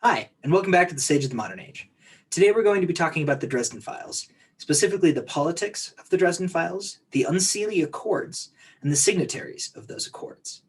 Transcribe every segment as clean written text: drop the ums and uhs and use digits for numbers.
Hi, and welcome back to the Stage of the Modern Age. Today we're going to be talking about the Dresden Files, specifically the politics of the Dresden Files, the Unseelie Accords, and the signatories of those accords.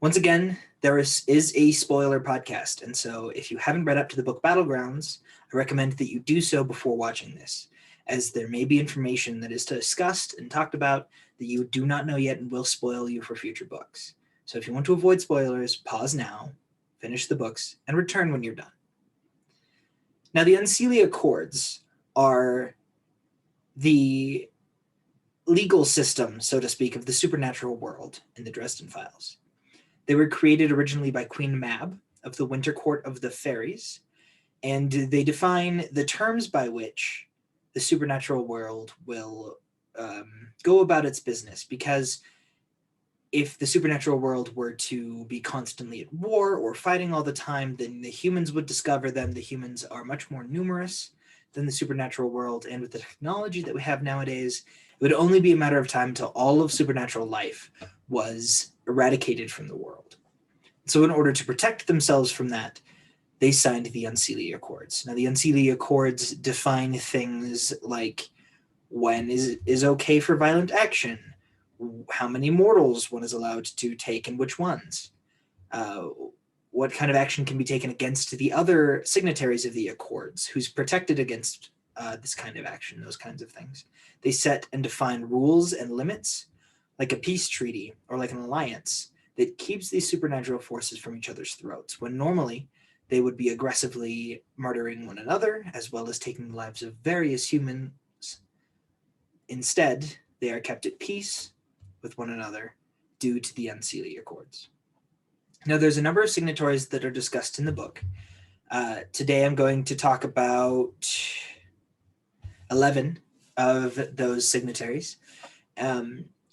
Once again, there is a spoiler podcast, and so if you haven't read up to the book Battlegrounds, I recommend that you do so before watching this, as there may be information that is discussed and talked about that you do not know yet and will spoil you for future books. So if you want to avoid spoilers, pause now, finish the books, and return when you're done. Now, the Unseelie Accords are the legal system, so to speak, of the supernatural world in the Dresden Files. They were created originally by Queen Mab of the Winter Court of the Fairies, and they define the terms by which the supernatural world will go about its business, because if the supernatural world were to be constantly at war or fighting all the time, then the humans would discover them. The humans are much more numerous than the supernatural world, and with the technology that we have nowadays, it would only be a matter of time until all of supernatural life was eradicated from the world. So in order to protect themselves from that, they signed the Unseelie Accords. Now, the Unseelie Accords define things like when is okay for violent action, how many mortals one is allowed to take and which ones, what kind of action can be taken against the other signatories of the Accords, who's protected against this kind of action, those kinds of things. They set and define rules and limits, like a peace treaty or like an alliance, that keeps these supernatural forces from each other's throats, when normally they would be aggressively murdering one another, as well as taking the lives of various humans. Instead, they are kept at peace with one another due to the Unseelie Accords. Now, there's a number of signatories that are discussed in the book. Today, I'm going to talk about 11 of those signatories.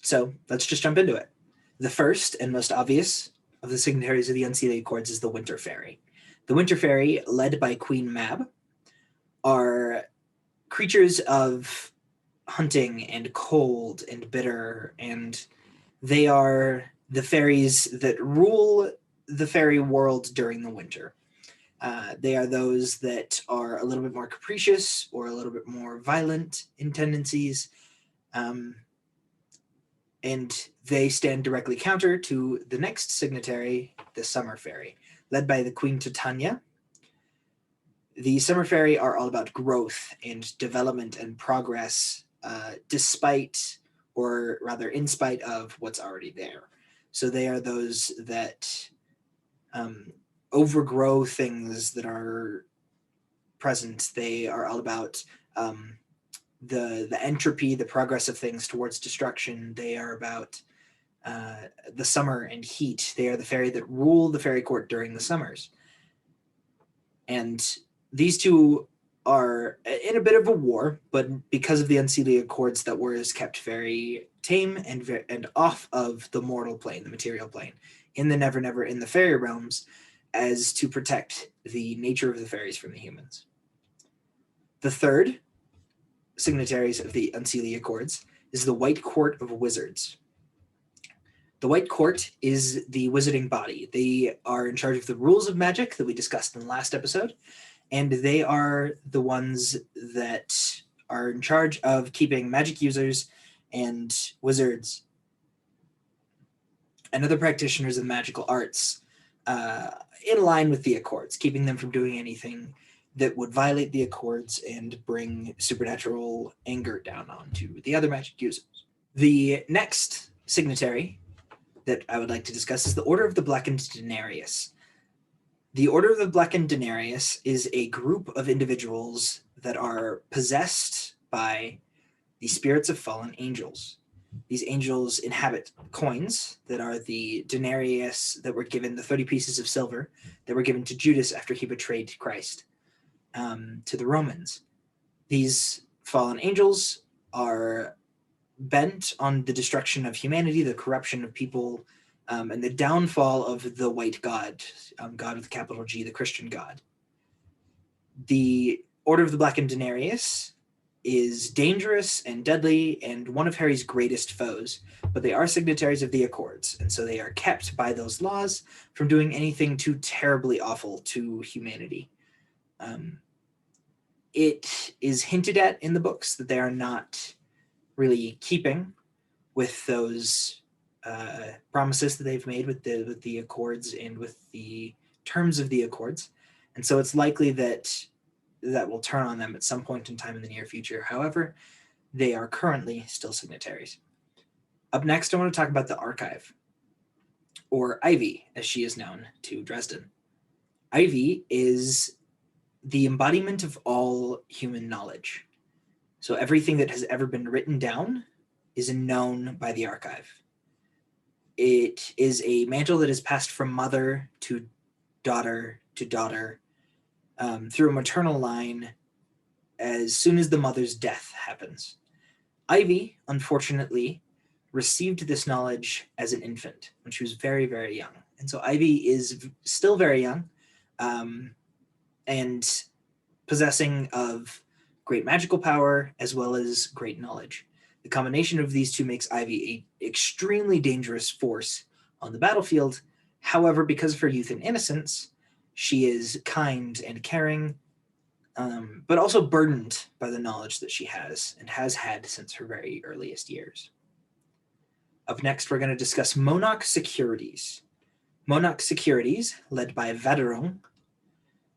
So let's just jump into it. The first and most obvious of the signatories of the Unseelie Accords is the Winter Fairy. The Winter Fairy, led by Queen Mab, are creatures of hunting and cold and bitter, and they are the fairies that rule the fairy world during the winter. They are those that are a little bit more capricious or a little bit more violent in tendencies, and they stand directly counter to the next signatory, the Summer Fairy, led by the Queen Titania. The Summer Fairy are all about growth and development and progress, despite, or rather in spite of, what's already there. So they are those that overgrow things that are present. They are all about the entropy, the progress of things towards destruction. They are about the summer and heat. They are the fairy that rule the fairy court during the summers. And these two are in a bit of a war, but because of the Unseelie Accords, that war is kept very tame and off of the mortal plane, the material plane, in the Never Never, in the fairy realms, as to protect the nature of the fairies from the humans. The third signatories of the Unseelie Accords is the White Court of Wizards. The White Court is the wizarding body. They are in charge of the rules of magic that we discussed in the last episode, and they are the ones that are in charge of keeping magic users and wizards and other practitioners of magical arts in line with the Accords, keeping them from doing anything that would violate the Accords and bring supernatural anger down onto the other magic users. The next signatory that I would like to discuss is the Order of the Blackened Denarius. The Order of the Blackened Denarius is a group of individuals that are possessed by the spirits of fallen angels. These angels inhabit coins that are the denarius that were given, the 30 pieces of silver that were given to Judas after he betrayed Christ to the Romans. These fallen angels are bent on the destruction of humanity, the corruption of people, and the downfall of the white God, God with a capital G, the Christian God. The Order of the Blackened Denarius is dangerous and deadly and one of Harry's greatest foes, but they are signatories of the Accords, and so they are kept by those laws from doing anything too terribly awful to humanity. It is hinted at in the books that they are not really keeping with those promises that they've made with the Accords and with the terms of the Accords, and so it's likely that that will turn on them at some point in time in the near future. However, they are currently still signatories. Up next, I want to talk about the Archive, or Ivy, as she is known to Dresden. Ivy is the embodiment of all human knowledge. So everything that has ever been written down is known by the Archive. It is a mantle that is passed from mother to daughter through a maternal line as soon as the mother's death happens. Ivy, unfortunately, received this knowledge as an infant when she was very, very young. And so Ivy is still very young and possessing of great magical power as well as great knowledge. The combination of these two makes Ivy an extremely dangerous force on the battlefield. However, because of her youth and innocence, she is kind and caring, but also burdened by the knowledge that she has and has had since her very earliest years. Up next, we're going to discuss Monarch Securities. Monarch Securities, led by Vaderung,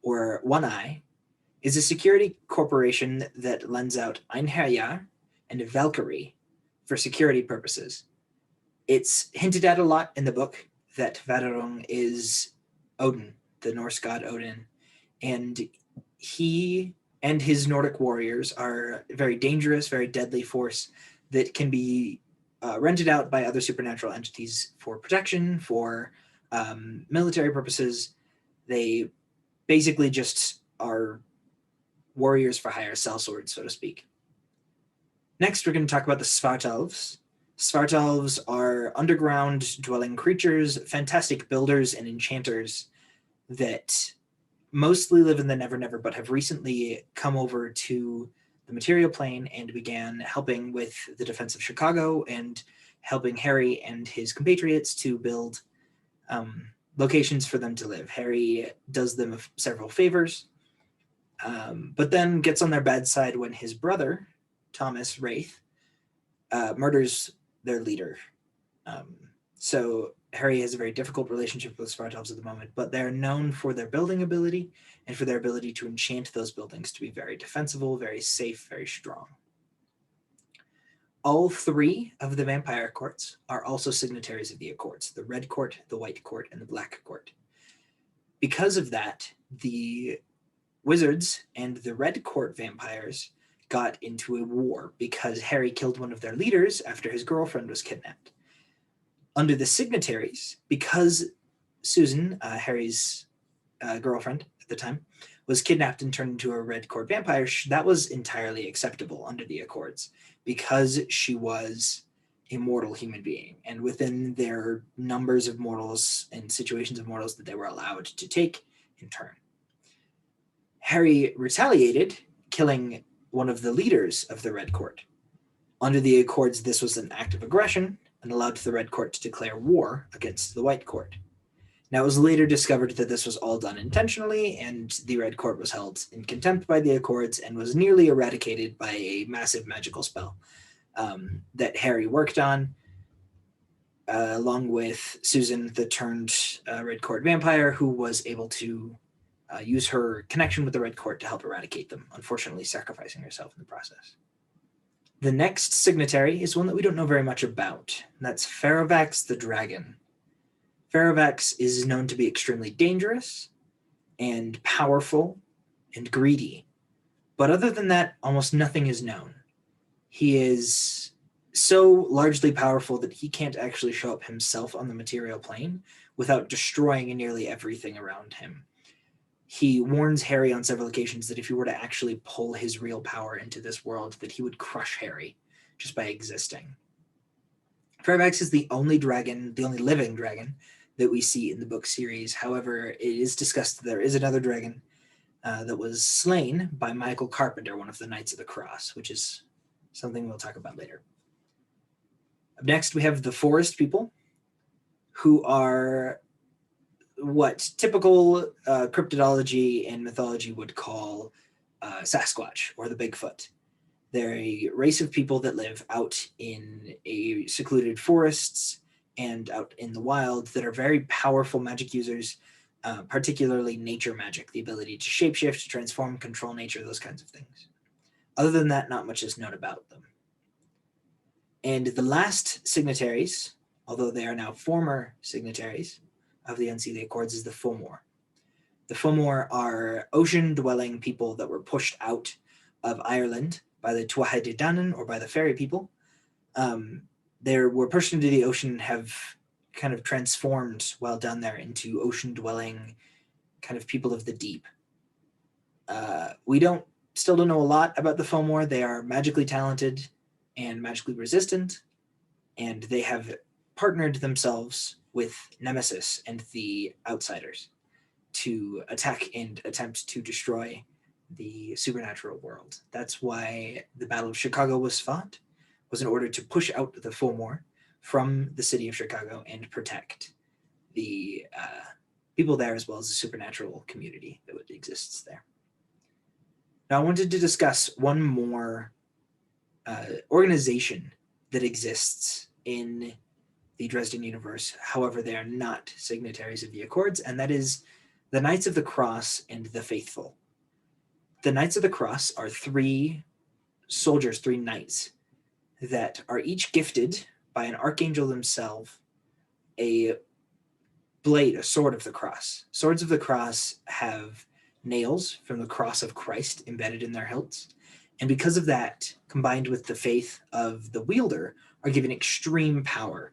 or One Eye, is a security corporation that lends out Einherjar and Valkyrie for security purposes. It's hinted at a lot in the book that Vaderung is Odin, the Norse god Odin, and he and his Nordic warriors are a very dangerous, very deadly force that can be rented out by other supernatural entities for protection, for military purposes. They basically just are warriors for hire, sellswords, so to speak. Next, we're going to talk about the Svartalfs. Svartalfs are underground dwelling creatures, fantastic builders and enchanters that mostly live in the Never Never, but have recently come over to the material plane and began helping with the defense of Chicago and helping Harry and his compatriots to build locations for them to live. Harry does them several favors, but then gets on their bad side when his brother, Thomas Wraith, murders their leader. So Harry has a very difficult relationship with Svartalfs at the moment, but they're known for their building ability and for their ability to enchant those buildings to be very defensible, very safe, very strong. All three of the vampire courts are also signatories of the Accords: the Red Court, the White Court, and the Black Court. Because of that, the wizards and the Red Court vampires got into a war because Harry killed one of their leaders after his girlfriend was kidnapped. Under the signatories, because Susan, Harry's girlfriend at the time, was kidnapped and turned into a Red Court vampire, that was entirely acceptable under the Accords because she was a mortal human being, and within their numbers of mortals and situations of mortals that they were allowed to take in turn. Harry retaliated, killing one of the leaders of the Red Court. Under the Accords, this was an act of aggression and allowed the Red Court to declare war against the White Court. Now, it was later discovered that this was all done intentionally, and the Red Court was held in contempt by the Accords and was nearly eradicated by a massive magical spell that Harry worked on, along with Susan, the turned Red Court vampire, who was able to use her connection with the Red Court to help eradicate them, unfortunately sacrificing herself in the process. The next signatory is one that we don't know very much about, and that's Farovax the Dragon. Farovax is known to be extremely dangerous and powerful and greedy, but other than that, almost nothing is known. He is so largely powerful that he can't actually show up himself on the material plane without destroying nearly everything around him. He warns Harry on several occasions that if he were to actually pull his real power into this world, that he would crush Harry just by existing. Fairfax is the only dragon, the only living dragon that we see in the book series. However, it is discussed that there is another dragon that was slain by Michael Carpenter, one of the Knights of the Cross, which is something we'll talk about later. Up next, we have the forest people, who are what typical cryptidology and mythology would call Sasquatch, or the Bigfoot. They're a race of people that live out in secluded forests and out in the wild that are very powerful magic users, particularly nature magic, the ability to shapeshift, to transform, control nature, those kinds of things. Other than that, not much is known about them. And the last signatories, although they are now former signatories of the Unseelie Accords, is the Fomor. The Fomor are ocean-dwelling people that were pushed out of Ireland by the Tuatha De Danann, or by the fairy people. They were pushed into the ocean, have kind of transformed while down there into ocean-dwelling kind of people of the deep. We still don't know a lot about the Fomor. They are magically talented and magically resistant, and they have partnered themselves with Nemesis and the Outsiders to attack and attempt to destroy the supernatural world. That's why the Battle of Chicago was fought, was in order to push out the Fomor from the city of Chicago and protect the people there, as well as the supernatural community that exists there. Now, I wanted to discuss one more organization that exists in the Dresden universe. However, they are not signatories of the Accords, and that is the Knights of the Cross and the Faithful. The Knights of the Cross are three soldiers, three knights, that are each gifted by an archangel themselves a blade, a sword of the cross. Swords of the cross have nails from the cross of Christ embedded in their hilts. And because of that, combined with the faith of the wielder, are given extreme power.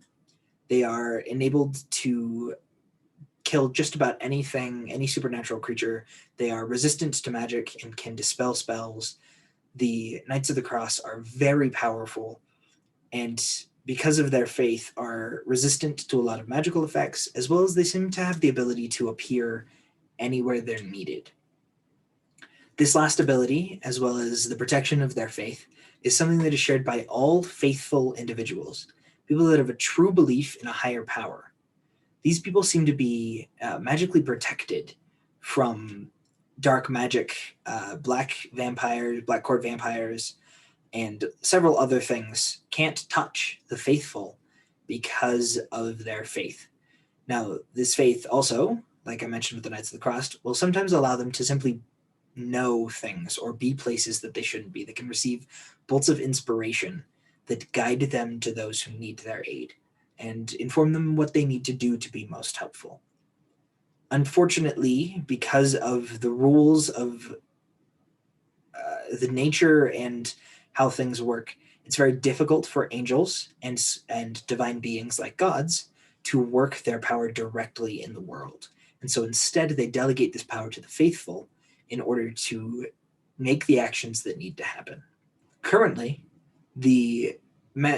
They are enabled to kill just about anything, any supernatural creature. They are resistant to magic and can dispel spells. The Knights of the Cross are very powerful, and because of their faith, are resistant to a lot of magical effects, as well as they seem to have the ability to appear anywhere they're needed. This last ability, as well as the protection of their faith, is something that is shared by all faithful individuals, people that have a true belief in a higher power. These people seem to be magically protected from dark magic, black vampires, black court vampires, and several other things can't touch the faithful because of their faith. Now, this faith also, like I mentioned with the Knights of the Cross, will sometimes allow them to simply know things or be places that they shouldn't be. They can receive bolts of inspiration that guide them to those who need their aid and inform them what they need to do to be most helpful. Unfortunately, because of the rules of the nature and how things work, it's very difficult for angels and divine beings like gods to work their power directly in the world. And so instead, they delegate this power to the faithful in order to make the actions that need to happen. Currently, the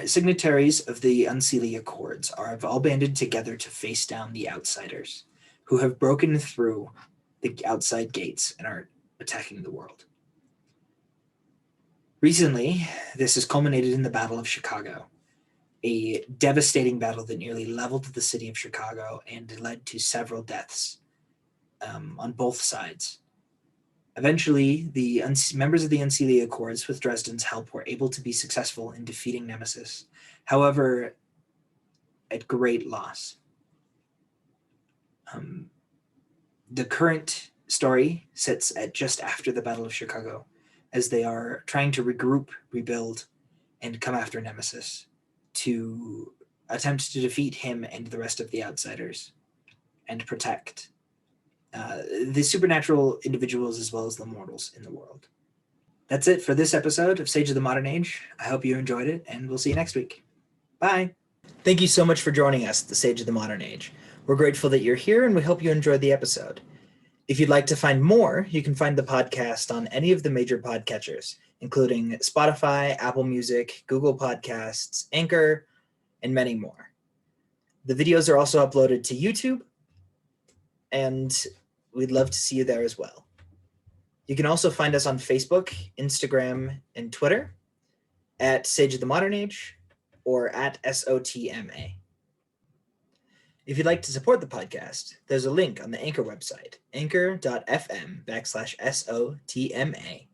signatories of the Unseelie Accords have all banded together to face down the Outsiders, who have broken through the outside gates and are attacking the world. Recently, this has culminated in the Battle of Chicago, a devastating battle that nearly leveled the city of Chicago and led to several deaths on both sides. Eventually, the members of the Unseelie Accords, with Dresden's help, were able to be successful in defeating Nemesis, however, at great loss. The current story sits at just after the Battle of Chicago, as they are trying to regroup, rebuild, and come after Nemesis to attempt to defeat him and the rest of the Outsiders and protect the supernatural individuals as well as the mortals in the world. That's it for this episode of Sage of the Modern Age. I hope you enjoyed it, and we'll see you next week. Bye. Thank you so much for joining us at the Sage of the Modern Age. We're grateful that you're here, and we hope you enjoyed the episode. If you'd like to find more, you can find the podcast on any of the major podcatchers, including Spotify, Apple Music, Google Podcasts, Anchor, and many more. The videos are also uploaded to YouTube, and we'd love to see you there as well. You can also find us on Facebook, Instagram, and Twitter at Sage of the Modern Age or at SOTMA. If you'd like to support the podcast, there's a link on the Anchor website, anchor.fm/SOTMA,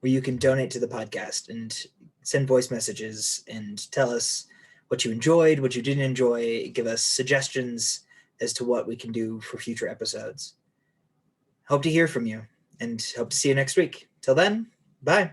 where you can donate to the podcast and send voice messages and tell us what you enjoyed, what you didn't enjoy, give us suggestions as to what we can do for future episodes. Hope to hear from you and hope to see you next week. Till then, bye.